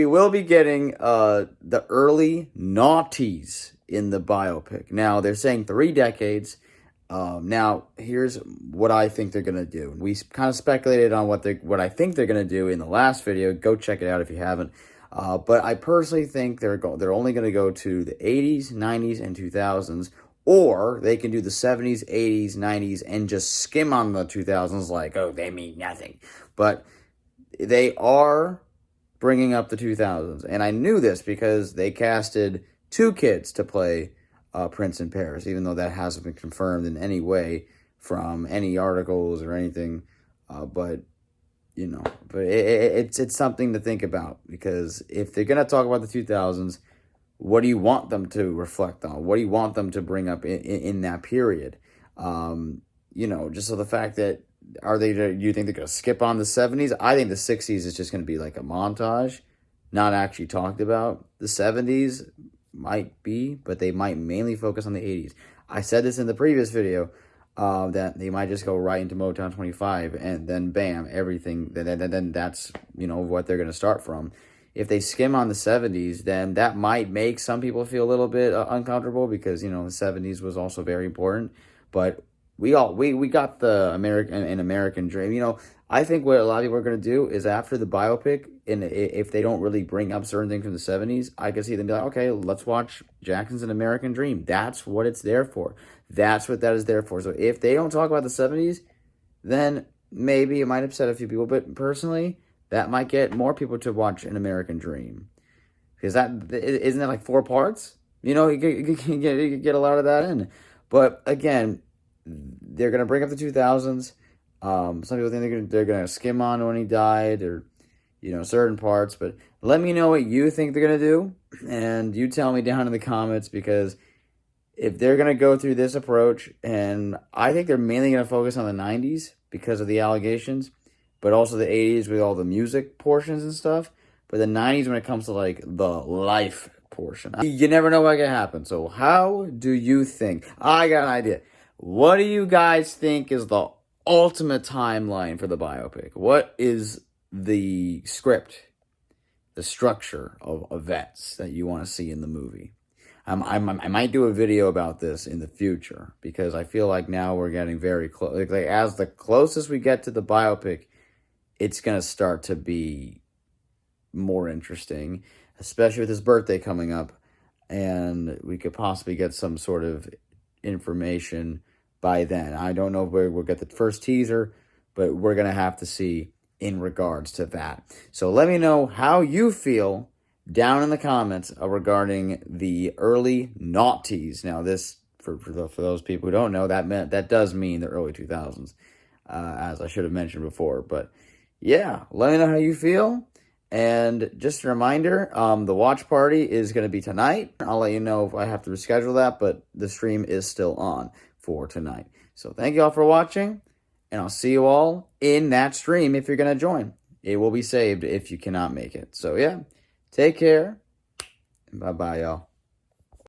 we will be getting the early noughties in the biopic. Now, they're saying 3 decades. Now, here's what I think they're going to do. We kind of speculated on what I think they're going to do in the last video. Go check it out if you haven't. But I personally think they're only going to go to the 80s, 90s, and 2000s. Or they can do the 70s, 80s, 90s, and just skim on the 2000s like, oh, they mean nothing. But they are bringing up the 2000s. And I knew this because they casted 2 kids to play Prince in Paris, even though that hasn't been confirmed in any way from any articles or anything. But it's something to think about, because if they're going to talk about the 2000s, what do you want them to reflect on? What do you want them to bring up in that period? Just so the fact that, do you think they're going to skip on the 70s? I think the 60s is just going to be like a montage, not actually talked about. The 70s might be, but they might mainly focus on the 80s. I said this in the previous video, that they might just go right into Motown 25, and then bam, everything, then that's, what they're going to start from. If they skim on the 70s, then that might make some people feel a little bit uncomfortable, because, the 70s was also very important. But we got the American dream. I think what a lot of people are going to do is, after the biopic, and if they don't really bring up certain things from the 70s, I can see them be like, okay, let's watch Jackson's An American Dream. That's what it's there for. That's what that is there for. So if they don't talk about the 70s, then maybe it might upset a few people. But personally, that might get more people to watch An American Dream. Because isn't that like 4 parts? You can get a lot of that in. But again, they're going to bring up the 2000s. Some people think they're going to skim on when he died, or, certain parts. But let me know what you think they're going to do. And you tell me down in the comments, because if they're going to go through this approach, and I think they're mainly going to focus on the 90s because of the allegations, but also the 80s with all the music portions and stuff. But the 90s when it comes to, like, the life portion. You never know what can happen. So how do you think? I got an idea. What do you guys think is the ultimate timeline for the biopic? What is the script, the structure of events that you want to see in the movie? I might do a video about this in the future, because I feel like now we're getting very close. Like, as the closest we get to the biopic, it's going to start to be more interesting, especially with his birthday coming up, and we could possibly get some sort of information by then. I don't know if we'll get the first teaser, but we're going to have to see in regards to that. So let me know how you feel down in the comments regarding the early noughties. Now, this, for those people who don't know, that does mean the early 2000s, as I should have mentioned before. But yeah, let me know how you feel. And just a reminder, the watch party is going to be tonight. I'll let you know if I have to reschedule that, but the stream is still on for tonight. So thank you all for watching, and I'll see you all in that stream if you're going to join. It will be saved if you cannot make it. So yeah, take care, and bye-bye, y'all.